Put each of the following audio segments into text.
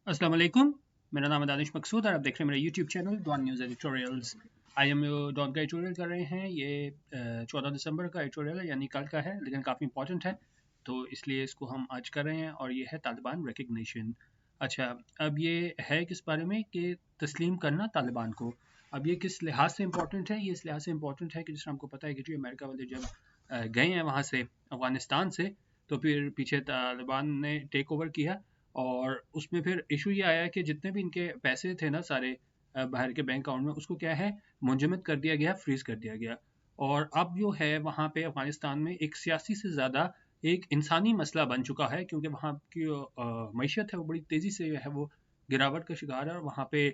अस्सलाम वालेकुम। मेरा नाम है दानिश मकसूद और आप देख रहे हैं मेरा YouTube channel Dawn News editorials. I am Dawn का एडिटोरियल कर रहे हैं। ये 14 दिसंबर का एडिटोरियल है, यानी कल का है, लेकिन काफ़ी इंपॉर्टेंट है, तो इसलिए इसको हम आज कर रहे हैं। और ये है तालिबान रिकग्निशन। अच्छा, अब ये है किस बारे में कि तस्लीम करना तालिबान को। अब ये किस लिहाज से इम्पोर्टेंट है? ये इस लिहाज से इम्पोर्टेंट है कि जिस तरह हमको पता है कि जो अमेरिका वाले जब गए हैं वहाँ से, अफ़गानिस्तान से, तो फिर पीछे तालिबान ने टेक ओवर किया। और उसमें फिर इशू ये आया कि जितने भी इनके पैसे थे ना सारे बाहर के बैंक अकाउंट में, उसको क्या है, मुंजमद कर दिया गया, फ्रीज कर दिया गया। और अब जो है वहाँ पे अफगानिस्तान में एक सियासी से ज़्यादा एक इंसानी मसला बन चुका है, क्योंकि वहाँ की मैशियत है वो बड़ी तेज़ी से जो है वो गिरावट का शिकार है। और वहाँ पे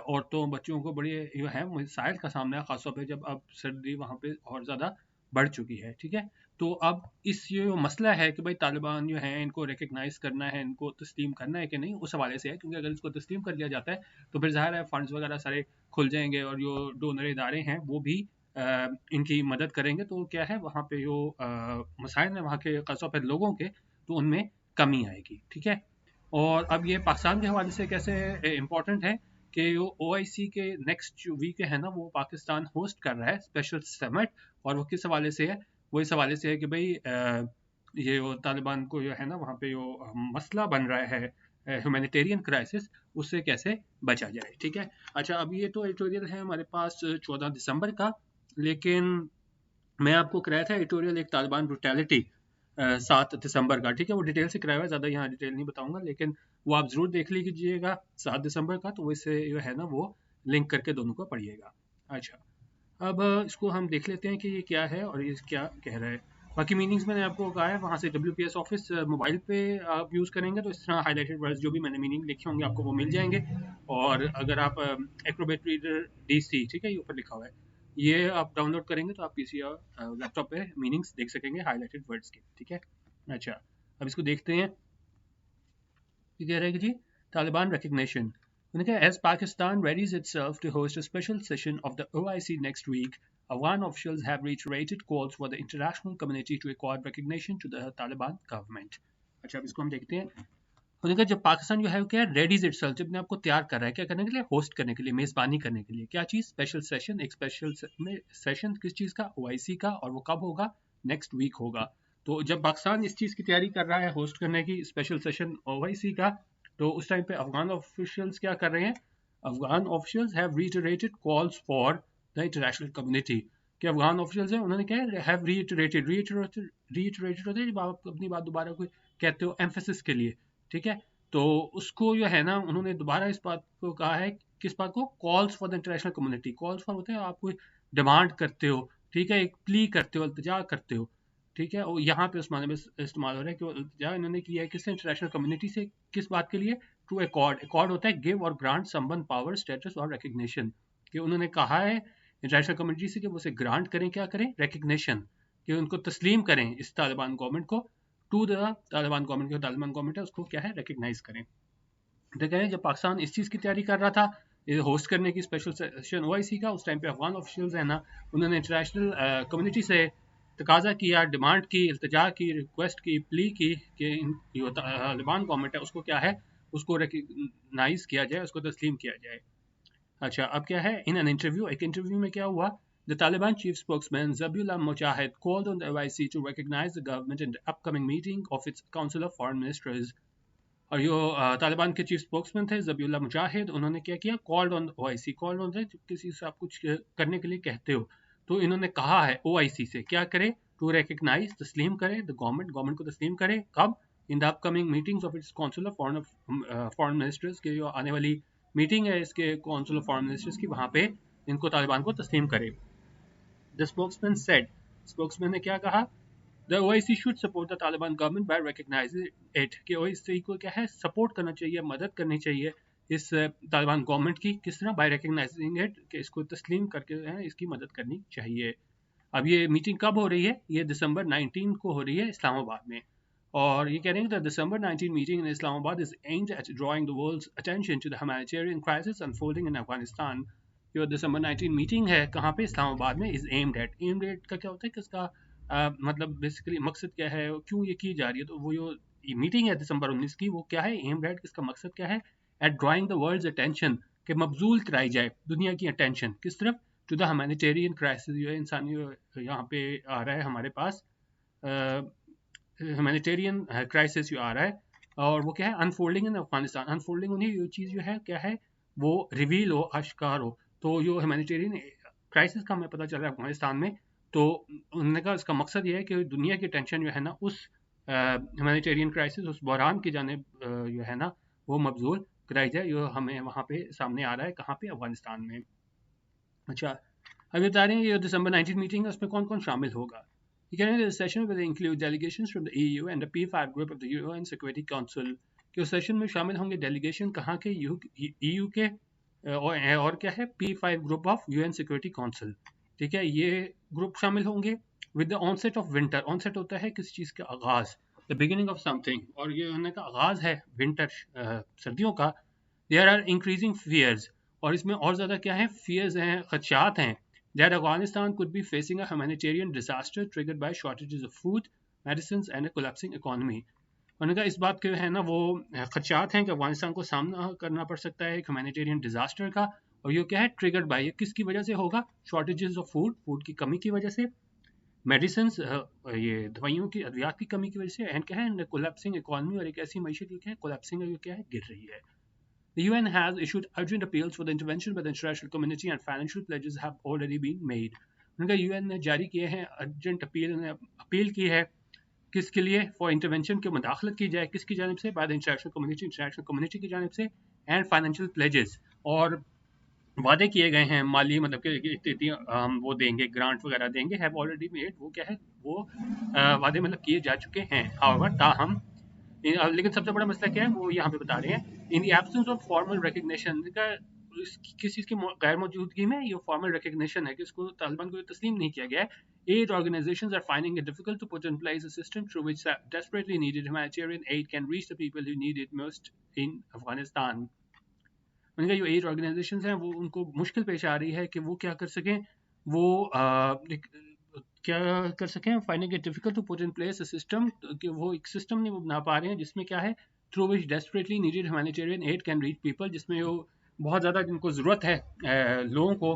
औरतों बच्चों को बड़े जो है मसाइल का सामना है, ख़ासतौर पे जब अब सर्दी वहाँ पे और ज़्यादा बढ़ चुकी है। ठीक है, तो अब इस ये जो मसला है कि भाई तालिबान जो है इनको रिकग्नाइज करना है, इनको तस्लीम करना है कि नहीं, उस हवाले से है। क्योंकि अगर इसको तस्लीम कर दिया जाता है तो फिर ज़ाहिर है फंड्स वगैरह सारे खुल जाएंगे और जो डोनर इदारे हैं वो भी इनकी मदद करेंगे। तो क्या है, वहाँ पे जो मसाइल हैं वहाँ के खासतौर पर लोगों के, तो उनमें कमी आएगी। ठीक है, और अब ये पाकिस्तान के हवाले से कैसे इम्पोर्टेंट है कि जो OIC के नेक्स्ट वीक है ना, वो पाकिस्तान होस्ट कर रहा है स्पेशल समिट। और वो किस हवाले से है? वो इस हवाले से है कि भाई ये वो तालिबान को जो है ना वहाँ पे जो मसला बन रहा है, ह्यूमैनिटेरियन क्राइसिस, उससे कैसे बचा जाए। ठीक है, अच्छा, अब ये तो एडिटोरियल है हमारे पास 14 दिसंबर का, लेकिन मैं आपको कराया था एडिटोरियल एक तालिबान ब्रुटैलिटी 7 दिसंबर का। ठीक है, वो डिटेल से कराया हुआ है, ज़्यादा यहाँ डिटेल नहीं बताऊंगा, लेकिन वो आप ज़रूर देख लीजिएगा 7 दिसंबर का। तो वो इससे जो है ना वो लिंक करके दोनों को पढ़िएगा। अच्छा, अब इसको हम देख लेते हैं कि ये क्या है और ये क्या कह रहा है। बाकी मीनिंग्स मैंने आपको कहा है, वहाँ से WPS ऑफिस मोबाइल पे आप यूज़ करेंगे तो इस तरह हाईलाइटेड वर्ड्स जो भी मैंने मीनिंग लिखे होंगे आपको वो मिल जाएंगे। और अगर आप एक्रोबेट रीडर DC, ठीक है, ये ऊपर लिखा हुआ है, ये आप डाउनलोड करेंगे तो आप PC और लैपटॉप पे मीनिंग्स देख सकेंगे हाईलाइटेड वर्ड्स के। ठीक है, अच्छा, अब इसको देखते हैं। ये कह रहा है कि जी, तालिबान रिकग्निशन। उन्होंने कहा, as Pakistan readies itself to host a special session of the OIC next week, Afghan officials have reiterated calls for the international community to accord recognition to the Taliban government. अच्छा, अब इसको हम देखते हैं। उन्होंने कहा जब पाकिस्तान जो है वो क्या है, रेडीज इटसेल्फ, जब अपने आप को तैयार कर रहा है, क्या करने के लिए, होस्ट करने के लिए, मेजबानी करने के लिए। क्या चीज़? स्पेशल सेशन, एक स्पेशल सेशन किस चीज़ का? OIC का। और वो कब होगा? नेक्स्ट वीक होगा। तो जब पाकिस्तान इस चीज़ की तैयारी कर रहा है होस्ट करने की, स्पेशल सेशन OIC का, तो उस टाइम पे अफगान ऑफिशियल्स क्या कर रहे हैं? Afghan officials have reiterated calls for the international community. कि अफगान ऑफिशियल्स हैं, उन्होंने क्या है, हैव रीइटरेटेड, रीइटरेटेड होता है जब आप अपनी बात दोबारा कोई कहते हो एम्फेसिस के लिए। ठीक है, तो उसको जो है ना उन्होंने दोबारा इस बात को कहा है, किस बात को? Calls for the international community. Calls for होते हैं आप कोई डिमांड करते हो, ठीक है, एक प्ली करते हो, इल्तिजा करते हो। ठीक है, और यहाँ पे उस माने में इस्तेमाल हो रहा है कि वो इल्तिजा इन्होंने किया है किससे? इंटरनेशनल कम्युनिटी से। किस बात के लिए? To accord. अकॉर्ड होता है गिव और ग्रांट समवन पावर, स्टेटस और रिकग्निशन। कि उन्होंने कहा है इंटरनेशनल कम्युनिटी से कि वो उसे ग्रांट करें, क्या करें? रिकग्निशन, कि उनको तस्लीम करें इस तालिबान गवर्नमेंट को, टू द तालिबान गवर्नमेंट। जो तालिबान गवर्नमेंट है उसको क्या है? रिकग्नाइज करें। तो कह रहे हैं जब पाकिस्तान इस चीज़ की तैयारी कर रहा था होस्ट करने की स्पेशल सेशन OIC का, उस टाइम पे अफगान ऑफिशियल्स है ना, उन्होंने इंटरनेशनल कम्युनिटी से तकाजा किया, डिमांड की, इल्तिजा की, रिक्वेस्ट की, प्ली की कि जो तालिबान गवर्नमेंट है उसको क्या है, उसको रिकग्नाइज किया जाए, उसको तस्लीम किया जाए। अच्छा, अब क्या है, इन एन इंटरव्यू, एक इंटरव्यू में क्या हुआ, the Taliban chief spokesman Zabihullah Mujahid called on the OIC to recognize the government in the upcoming meeting of its council of foreign ministers. और जो तालिबान के चीफ स्पोक्समैन थे ज़बीउल्लाह मुजाहिद, उन्होंने क्या किया, called on OIC। Called on किसी से आप कुछ करने के लिए कहते हो, तो इन्होंने कहा है OIC से क्या करे, टू रिकग्नाइज, तस्लीम करे, द गवर्नमेंट, गवर्नमेंट को तस्लीम करे, कब? इन the upcoming meetings of its council of foreign ministers, के जो आने वाली मीटिंग है इसके काउंसिल ऑफ फॉरेन मिनिस्टर्स की, वहाँ पे इनको तालिबान को तस्लीम करे। द स्पोक्समैन सेड, स्पोक्समैन ने क्या कहा, The OIC should support the Taliban government by recognizing it, कि OIC को क्या है, सपोर्ट करना चाहिए, मदद करनी चाहिए इस तालिबान गवर्नमेंट की। किस तरह? बाय रिकग्नाइजिंग इट, कि इसको तस्लीम करके है इसकी मदद करनी चाहिए। अब ये मीटिंग कब हो रही है? ये दिसंबर 19 को हो रही है इस्लामाबाद में। और ये कह रहे हैं कि December 19 meeting in Islamabad is aimed at drawing the world's attention to the humanitarian crisis unfolding in Afghanistan. जो दिसंबर 19 मीटिंग है कहाँ पे? इस्लामाबाद में। Is aimed at, aimed at का क्या होता है कि इसका मतलब बेसिकली मकसद क्या है, क्यों ये की जा रही है? तो वो जो मीटिंग है दिसंबर 19 की, वो क्या है, एम एट, इसका मकसद क्या है, at drawing the world's attention, कि मबजूल कराई जाए दुनिया की अटेंशन किस तरफ, टू द ह्यूमैनिटेरियन क्राइसिस, जो है इंसानी यहाँ पे आ रहा है हमारे पास, ह्यूमैनिटेरियन क्राइसिस जो आ रहा है, और वो क्या है, अनफोल्डिंग इन अफगानिस्तान, अनफोल्डिंग उन्हें ये चीज़ जो है क्या है, वो रिवील हो, आश्कार हो। तो जो ह्यूमैनिटेरियन क्राइसिस का हमें पता चल रहा है अफगानिस्तान में, तो उन्होंने कहा इसका मकसद ये है कि दुनिया की टेंशन जो है ना उस ह्यूमैनिटेरियन क्राइसिस, उस बहरान की जानिब जो है ना वो मबजूल कराई जाए, जो हमें वहाँ पे सामने आ रहा है, कहाँ पे, अफगानिस्तान में। अच्छा, अभी बता रहे हैं ये दिसंबर 19 मीटिंग है, उसमें कौन कौन शामिल होगा। ये कह रहे हैं session will include delegations from the EU and the P5 group of the UN security council, कि उस सेशन में शामिल होंगे डेलीगेशन कहाँ के, EU के, और क्या है, P5 group of UN security council, ठीक है, ये ग्रुप शामिल होंगे। With the onset of winter, onset होता है किसी चीज़ का आगाज़, द बिगिनिंग ऑफ समथिंग, और ये होने का आगाज़ है विंटर, सर्दियों का। देयर आर इंक्रीजिंग फियर्स, और इसमें और ज़्यादा क्या है, फियर्स हैं, खदशात हैं, that Afghanistan could be facing a humanitarian disaster triggered by shortages of food, medicines and a collapsing economy. उन्होंने कहा इस बात के है ना वो खदशात हैं कि अफगानिस्तान को सामना करना पड़ सकता है एक ह्यूमैनिटेरियन डिजास्टर का, और ये क्या है, ट्रिगर्ड बाय, ये किसकी वजह से होगा, शॉर्टेजेस ऑफ फूड, फूड की कमी की वजह से, मेडिसिन, ये दवाइयों की, अद्वियात की कमी की वजह से, एंड क्या है, कोलैप्सिंग इकोनॉमी, और एक ऐसी मैशत जो क्या है कोलैप्सिंग है, जो क्या है, गिर रही है। The UN has issued urgent appeals for the intervention by the international community and financial pledges have already been made. उनका UN ने जारी किए हैं अर्जेंट अपील की है, किसके लिए, फॉर इंटरवेंशन के मुदाखलत की जाए, किसकी जानिब से, बाय द इंटरनेशनल कम्युनिटी की जानिब से, एंड फाइनेंशियल प्लेजेस, और वादे किए गए हैं माली, मतलब कि हम वो देंगे, ग्रांट वगैरह देंगे, हैव ऑलरेडी मेड, वो क्या है, वो वादे मतलब किए जा चुके हैं। हाउएवर, ताहम, लेकिन सबसे बड़ा मसला क्या है वो यहाँ पे बता रहे हैं, in the absence of formal recognition का, किस चीज़ की गैर मौजूदगी में ये फॉर्मल रिकग्निशन है कि उसको तालिबान को तस्लीम नहीं किया गया है, aid organizations are finding it difficult to put in place a system through which desperately needed humanitarian aid can reach the people who need it most in Afghanistan. उनका जो एड ऑर्गेनाइजेशंस हैं वो उनको मुश्किल पेश आ रही है कि वो क्या कर सकें, वो क्या कर सकें, finding it difficult to put in place a system, कि वो एक सिस्टम नहीं वो बना पा रहे हैं जिसमें क्या है, through which desperately needed humanitarian add can reach people, जिसमें वो बहुत ज़्यादा जिनको ज़रूरत है लोगों को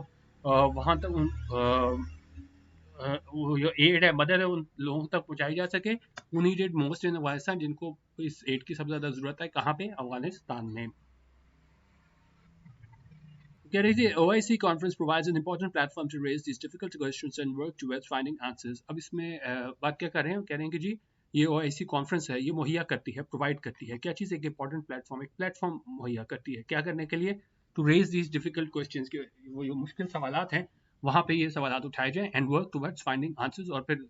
वहाँ तक वो जो एड है, मदद है, उन लोगों तक पहुँचाई जा सके, वो नीडेड मोस्ट इन अफगानिस्तान, जिनको इस एड की सबसे ज़्यादा ज़रूरत है, कहाँ पे, अफगानिस्तान में। कह रही थी OIC conference provides an important platform to raise these difficult questions and work towards finding answers. अब इसमें बात क्या कर रहे हैं, कह रहे हैं कि जी ये OIC कॉन्फ्रेंस है, ये मुहैया करती है, प्रोवाइड करती है क्या चीज़, एक इंपॉर्टेंट प्लेटफॉर्म, एक प्लेटफॉर्म मुहैया करती है, क्या करने के लिए, to raise these difficult questions, के वो जो मुश्किल सवालात हैं वहाँ पे ये सवालात उठाए जाएँ, and work towards finding answers, और फिर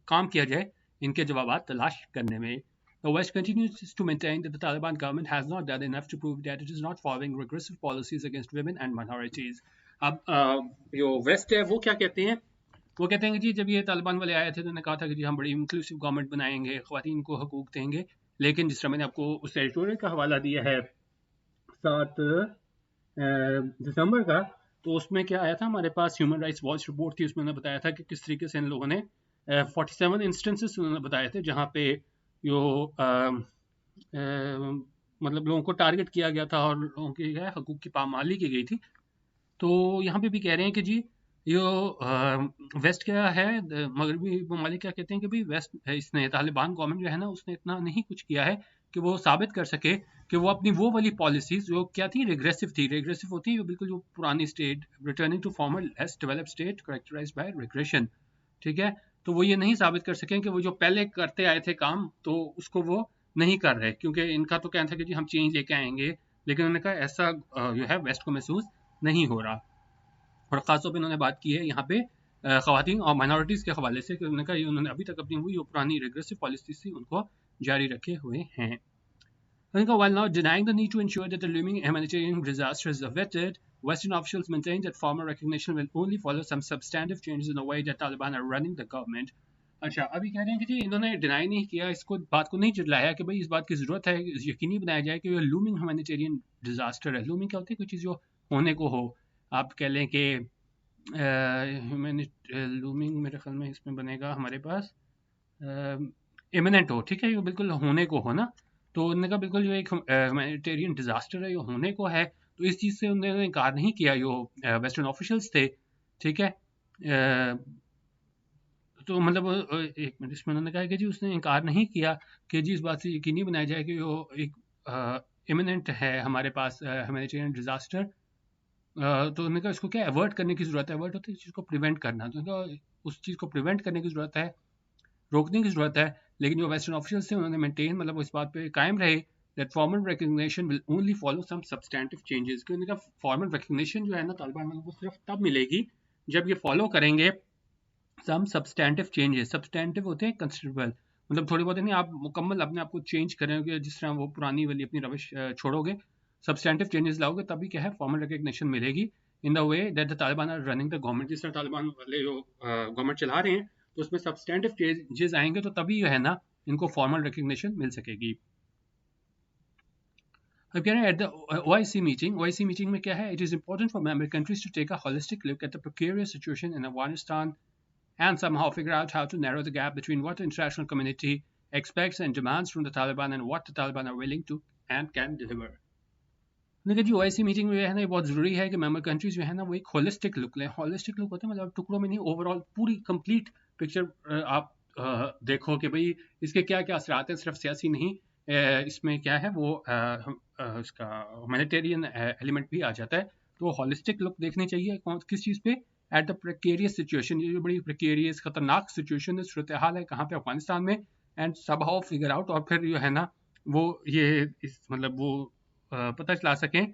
काम किया जाए इनके जवाब तलाश करने में। The West continues to maintain that the Taliban government has not done enough to prove that it is not following regressive policies against women and minorities. अब जो वेस्ट है वो क्या कहते हैं, वो कहते हैं कि जी जब ये तालिबान वाले आए थे तो उन्होंने कहा था कि जी हम बड़ी इंक्लूसिव गवर्नमेंट बनाएंगे, ख़वातीन को हकूक़ देंगे, लेकिन जिस तरह मैंने आपको उस एडिटोरियल का हवाला दिया है 7 दिसंबर का, तो उसमें क्या आया था, हमारे पास ह्यूमन राइट्स वॉच रिपोर्ट थी, उसमें उन्होंने बताया था कि किस तरीके से इन लोगों ने 47 इंस्टेंसेस उन्होंने बताए थे जहाँ पे जो मतलब लोगों को टारगेट किया गया था और लोगों के हकूक़ की पामाली की गई थी। तो यहाँ पे भी कह रहे हैं कि जी यो वेस्ट क्या है, मगरबी ममालिक क्या कहते हैं कि भाई वेस्ट इसने, तालिबान गवर्नमेंट जो है ना उसने इतना नहीं कुछ किया है कि वो साबित कर सके कि वो अपनी वो वाली पॉलिसीज जो क्या थी, रिग्रेसिव थी, रिग्रेसिव होती है बिल्कुल जो पुरानी state, returning to former less developed state characterised by regression, ठीक है, तो वो ये नहीं साबित कर सकें कि वो जो पहले करते आए थे काम तो उसको वो नहीं कर रहे, क्योंकि इनका तो कहना था कि जी हम चेंज लेके आएंगे, लेकिन उन्होंने कहा ऐसा जो है वेस्ट को महसूस नहीं हो रहा। और ख़ासतौर पे उन्होंने बात की है यहाँ पे ख़वातीन और माइनॉरिटीज़ के हवाले से, कि उन्होंने कहा उन्होंने अभी तक अपनी वही जो पुरानी रिग्रेसिव पॉलिसीज थी उनको जारी रखे हुए हैं। While not denying the need to ensure that the looming humanitarian disaster is averted, Western officials maintain that formal recognition will only follow some substantive changes in the way that Taliban are running the government. अच्छा, अभी कह रहे हैं कि जी इन्होंने deny नहीं किया, इसको बात को नहीं झुटलाया कि भाई इस बात की ज़रूरत है, यकीनी बनाया जाए कि ये लूमिंग ह्यूमैनिटेरियन डिजास्टर है। लूमिंग क्या होती है, कोई चीज़ जो होने को हो, आप कह लें कि लूमिंग मेरे ख्याल में इसमें बनेगा हमारे पास इमिनेंट हो, ठीक है, ये बिल्कुल होने को हो ना, तो उन्होंने कहा बिल्कुल ये एक ह्यूमैनिटेरियन डिजास्टर है, ये होने को है, तो इस चीज़ से उन्होंने इनकार नहीं किया जो वेस्टर्न ऑफिशियल्स थे, ठीक है। तो मतलब एक मिनट, इसमें उन्होंने कहा कि जी उसने इनकार नहीं किया कि जी इस बात से यकीनी बनाया जाए कि वो एक इमिनेंट है हमारे पास ह्यूमैनिटेरियन डिजास्टर। तो उन्होंने कहा इसको क्या अवॉइड करने की ज़रूरत है, अवॉइड होती है इस चीज़ को प्रिवेंट करना, तो उन्होंने कहा उस चीज़ को प्रिवेंट करने की ज़रूरत है, रोकने की ज़रूरत है। लेकिन जो वेस्टर्न ऑफिशियल्स थे उन्होंने मेंटेन मतलब इस बात पे कायम रहे that formal recognition will only follow some substantive changes, कि उन्होंने कहा फॉर्मल रिकग्निशन जो है ना तालिबान वालों को सिर्फ तब मिलेगी जब ये फॉलो करेंगे सम सब्सटेंटिव चेंजेस। सब्सटेंटिव होते हैं कंसिडरेबल, मतलब थोड़ी बहुत नहीं, आप मुकम्मल अपने आप को चेंज करेंगे जिस तरह वो पुरानी वाली अपनी रविश छोड़ोगे, सब्सटेंटिव चेंजेस लाओगे तभी क्या है फॉर्मल रिकग्निशन मिलेगी। In the way that the Taliban are running the government, जिस तरह तालिबान वाले जो गवर्नमेंट चला रहे हैं तो उसमें सब्सटेंटिव चेंजेस आएंगे तो तभी जो है ना इनको फॉर्मल रिकग्निशन मिल सकेगी। अब कह रहे हैं एट द OIC मीटिंग में क्या है, it is important for member countries to take a holistic look at the precarious situation in Afghanistan and somehow figure out how to narrow the gap between what the international community expects and demands from the Taliban and what the Taliban are willing to and can deliver. लेकिन जो OIC meeting में है ना ये बहुत ज़रूरी है कि मेंबर कंट्रीज जो है ना वो एक होलिस्टिक लुक लें। होलिस्टिक लुक होता है मतलब टुकड़ों में नहीं, ओवरऑल पूरी कंप्लीट पिक्चर आप देखो कि भाई इसके क्या क्या असरात हैं, सिर्फ सियासी नहीं, इसमें क्या है वो इसका ह्यूमैनिटेरियन एलिमेंट भी आ जाता है। तो होलिस्टिक लुक देखनी चाहिए किस चीज़ पे, एट द प्रिकेरियस सिचुएशन, ये जो बड़ी प्रिकेरियस खतरनाक सिचुएशन है, सूरत हाल है कहाँ पे अफगानिस्तान में, एंड समहाउ फिगर आउट, और फिर जो है ना वो ये इस मतलब वो पता चला सकें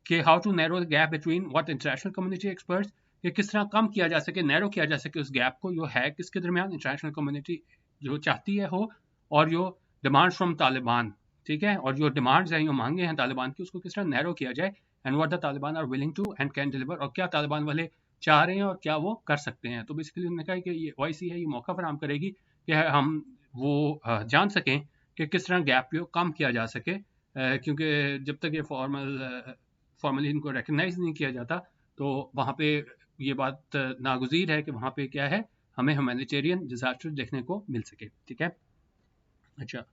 कि how to narrow the gap between what international community experts, कि किस तरह कम किया जा सके, नैरो किया जा सके उस गैप को जो है किसके दरमियान इंटरनेशनल कम्युनिटी जो चाहती है हो और जो डिमांड्स फ्रॉम तालिबान, ठीक है, और जो डिमांड्स हैं जो मांगे हैं तालिबान की उसको किस तरह नैरो किया जाए, and what the Taliban are willing to and can deliver, और क्या तालिबान वाले चाह रहे हैं और क्या वो कर सकते हैं। तो बेसिकली उन्होंने कहा कि ये OIC है, ये मौका फराहम करेगी कि हम वो जान सकें कि किस तरह गैप को कम किया जा सके, क्योंकि जब तक ये फॉर्मली इनको रिकगनाइज नहीं किया जाता तो वहाँ पे ये बात नागुज़ीर है कि वहाँ पे क्या है हमें ह्यूमैनिटेरियन डिजास्टर देखने को मिल सके, ठीक है। अच्छा,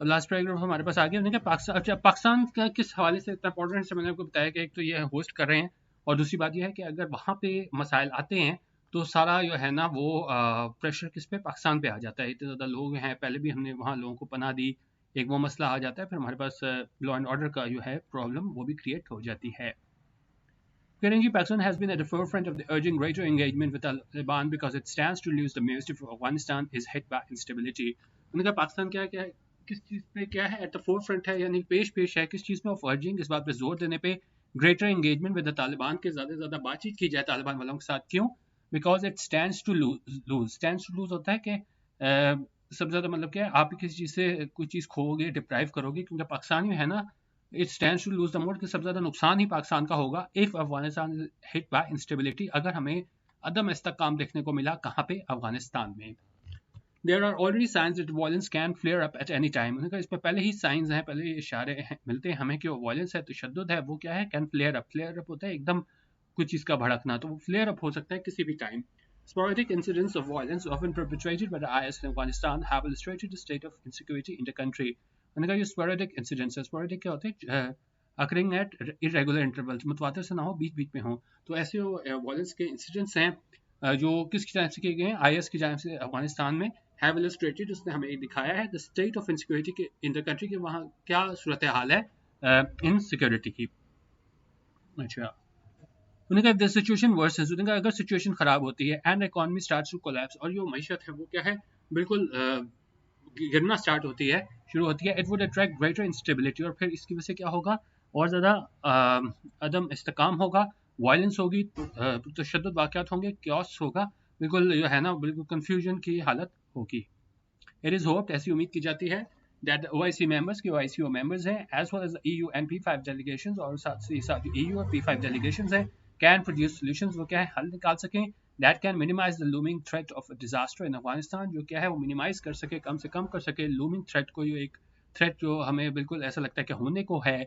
लास्ट पैराग्राफ हमारे पास आ गया, उन्होंने कहा पाकिस्तान, अच्छा पाकिस्तान का किस हवाले से इतना इंपॉर्टेंट है, मैंने आपको बताया कि एक तो ये होस्ट कर रहे हैं और दूसरी बात यह है कि अगर वहाँ पे मसाइल आते हैं तो सारा जो है ना वो प्रेशर किस पे, पाकिस्तान पे आ जाता है। इतने ज़्यादा लोग हैं, पहले भी हमने वहाँ लोगों को पनाह दी, एक वो मसला आ जाता है, फिर हमारे पास लॉ एंड ऑर्डर का जो है प्रॉब्लम वो भी क्रिएट हो जाती है। Currently, Pakistan has been at the forefront of the urging greater engagement with Taliban because it stands to lose the most if Afghanistan is hit by instability. उन्होंने कहा पाकिस्तान क्या है, किस चीज़ पे क्या है, एट द फोर फ्रंट है, यानी पेश है किस चीज़ में, ऑफ अर्जिंग, इस बात पे जोर देने पे, greater engagement with the Taliban, के ज़्यादा से ज़्यादा बातचीत की जाए तालिबान वालों के साथ। क्यों? Because it stands to lose. Stands to lose होता है कि सबसे ज़्यादा मतलब क्या है, आप किसी चीज़ से कोई चीज़ खोगे, डिप्राइव करोगे, क्योंकि पाकिस्तान में है ना it stands to lose the most, कि सबसे ज़्यादा नुकसान ही पाकिस्तान का होगा if Afghanistan hit by instability, अगर हमें अदम इस्तेहकाम देखने को मिला कहाँ पे, अफगानिस्तान में। There are already signs that violence can flare up at any time. उन्होंने कहा इसमें पहले ही साइंस हैं, पहले इशारे मिलते हैं हमें कि वो वायलेंस है, तशद्दुद है, वो क्या है, can flare up. Flare up होता है एकदम कुछ चीज़ का भड़कना, तो वो फ्लेयर अप हो सकता है किसी भी time. Sporadic incidents of violence often perpetrated by the IS in Afghanistan have illustrated the state of insecurity in the country. उन्होंने कहा ये sporadic incidents है, sporadic क्या होते हैं, occurring at irregular intervals, मुतवातिर से ना हो, बीच बीच में हो, तो ऐसे वायलेंस के इंसिडेंट्स हैं जो किसकी जानिब से किए गए हैं, IS की जानिब से अफगानिस्तान में। हैव इलस्ट्रेटेड, उसने हमें दिखाया है द स्टेट ऑफ इनसिक्योरिटी के इन द कंट्री, के वहाँ क्या सूरत हाल है इन सिक्योरिटी की। अच्छा, उन्होंने कहा द सिचुएशन वर्स है, उन्होंने कहा अगर सिचुएशन खराब होती है and economy starts to collapse, और जो मैशत है वो क्या है बिल्कुल गिरना स्टार्ट होती है, शुरू होती है, it would attract greater instability, और फिर इसकी वजह से क्या होगा और ज़्यादा अदम इस्तेकाम होगा, वायलेंस होगी, तशद्दुद वाक़यात होंगे, क्योस होगा, बिल्कुल जो है ना बिल्कुल कन्फ्यूजन की हालत होगी। इट इज़ होप्ड, ऐसी उम्मीद की जाती है, that the OIC members के OICO members हैं as well as the EU and P5 delegations, और साथ ही साथ जो EU और P5 delegations हैं can produce solutions, वो क्या है हल निकाल सकें, that can minimize the looming threat of a disaster in Afghanistan, जो क्या है वो मिनिमाइज कर सके, कम से कम कर सके looming threat को, जो एक थ्रेट जो हमें बिल्कुल ऐसा लगता है कि होने को है,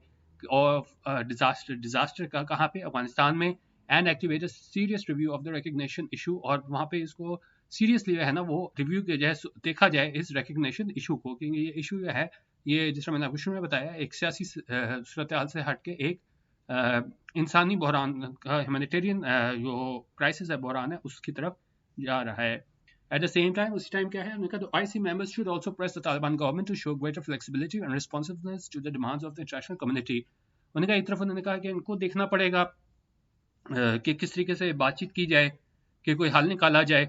और डिजास्टर का कहाँ पे, अफगानिस्तान में, and activate a serious review of the recognition issue, और वहाँ पे इसको सीरियसली है ना वो रिव्यू किया जाए, देखा जाए इस रिकग्निशन इशू को, क्योंकि ये इशू जो है ये जिस तरह मैंने आपको शुरू में बताया एक सियासी सूरत हाल से हट के एक इंसानी बहरान का ह्यूमैनिटेरियन जो क्राइसिस है, बहरान है, उसकी तरफ जा रहा है। At the same time, उसी टाइम क्या है, उन्होंने कहा तो IC members should also press the Taliban government to show greater flexibility and responsiveness to the demands of the international community। उन्होंने कहा एक तरफ उन्होंने कहा कि इनको देखना पड़ेगा कि किस तरीके से बातचीत की जाए कि कोई हल निकाला जाए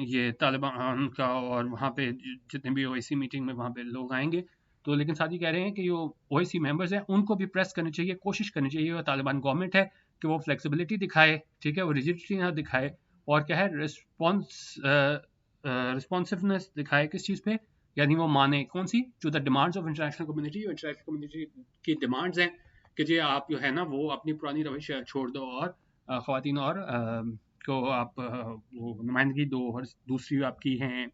ये तालिबान का, और वहाँ पे जितने भी OIC मीटिंग में वहाँ पे लोग आएंगे तो, लेकिन साथ ही कह रहे हैं कि जो OIC मेंबर्स हैं उनको भी प्रेस करनी चाहिए, कोशिश करनी चाहिए, वो तालिबान गवर्नमेंट है कि वो फ्लेक्सिबिलिटी दिखाए, ठीक है, वो रिजिडिटी ना दिखाए, और क्या है रिस्पॉन्सिवनेस दिखाए किस चीज़ पे, यानी वो माने कौन सी, जो the demands of international community, international community की डिमांड्स हैं कि जी आप जो है ना वो अपनी पुरानी रवैश छोड़ दो और ख़वातीन और को आप वो नुमाइंदगी दो, और दूसरी आपकी हैं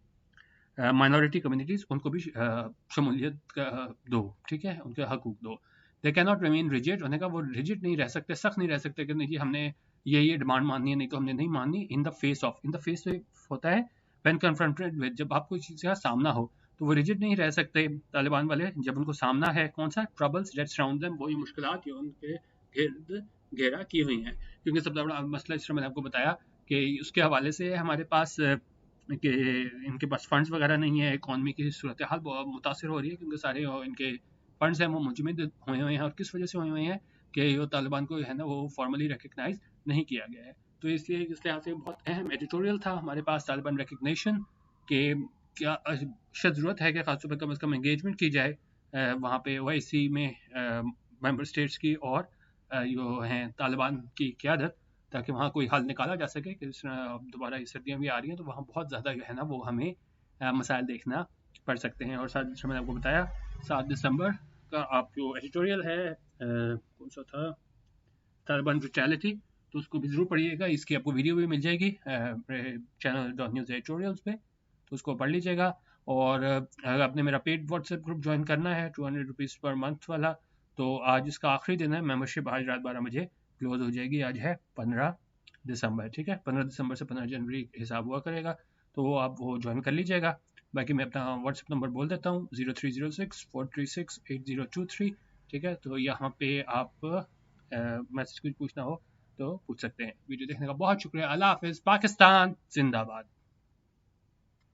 माइनॉरिटी कम्युनिटीज़, उनको भी शमूलियत दो, ठीक है, उनके हकूक़ दो। They can not remain rigid, उन्होंने कहा वो रिजिड नहीं रह सकते, सख्त नहीं रह सकते कि नहीं जी हमने ये डिमांड माननी है, नहीं तो हमने नहीं माननी। इन द फेस होता है व्हेन कन्फ्रंटेड विद, जब आपको इस चीज़ का सामना हो तो वो रिजिड नहीं रह सकते तालिबान वाले, जब उनको सामना है कौन सा, ट्रबल्स दैट सराउंड देम, वो ये मुश्किलात जो उनके गिर्द घेरा की हुई हैं, क्योंकि सबसे बड़ा मसला इस तरह मैंने आपको बताया कि उसके हवाले से हमारे पास कि इनके पास फंड्स वगैरह नहीं है, इकॉनमी की सूरत हाल बहुत मुतासर हो रही है, क्योंकि सारे इनके फंड्स हैं वो मुंजमद हुए हुए हैं, और किस वजह से हुए हुए हैं कि ये तालिबान को है ना वो फॉर्मली रिकग्नाइज नहीं किया गया है। तो इसलिए इस लिहाज से बहुत अहम एडिटोरियल था हमारे पास तालिबान रिकग्निशन के, क्या ज़रूरत है कि खासतौर पर कम अज़ कम एंगेजमेंट की जाए वहाँ पे OIC में मेंबर स्टेट्स की और जो हैं तालिबान की क़यादत, ताकि वहाँ कोई हल निकाला जा सके कि दोबारा ये सर्दियाँ भी आ रही हैं तो वहाँ बहुत ज़्यादा जो है ना वो हमें मसाइल देखना पड़ सकते हैं। और साथ जैसे मैंने आपको बताया 7 दिसंबर का आप जो एडिटोरियल है कौन सा था, तालिबान ब्रूटैलिटी, तो उसको भी ज़रूर पढ़िएगा, इसकी आपको वीडियो भी मिल जाएगी चैनल .न्यूज़ एडिटोरियल्स पे, तो उसको पढ़ लीजिएगा। और अगर आपने मेरा पेड व्हाट्सएप ग्रुप ज्वाइन करना है 200 रुपीज़ पर मंथ वाला, तो आज इसका आखिरी दिन है, मेंबरशिप आज रात 12 बजे क्लोज हो जाएगी। आज है 15 दिसंबर, ठीक है, 15 दिसंबर से 15 जनवरी हिसाब हुआ करेगा, तो आप वो ज्वाइन कर लीजिएगा। बाकी मैं अपना व्हाट्सएप नंबर बोल देता हूँ 0306-436-8023, ठीक है, तो यहाँ पे आप मैसेज कुछ पूछना हो तो पूछ सकते हैं। वीडियो देखने का बहुत शुक्रिया। अल्लाह हाफिज़। पाकिस्तान जिंदाबाद।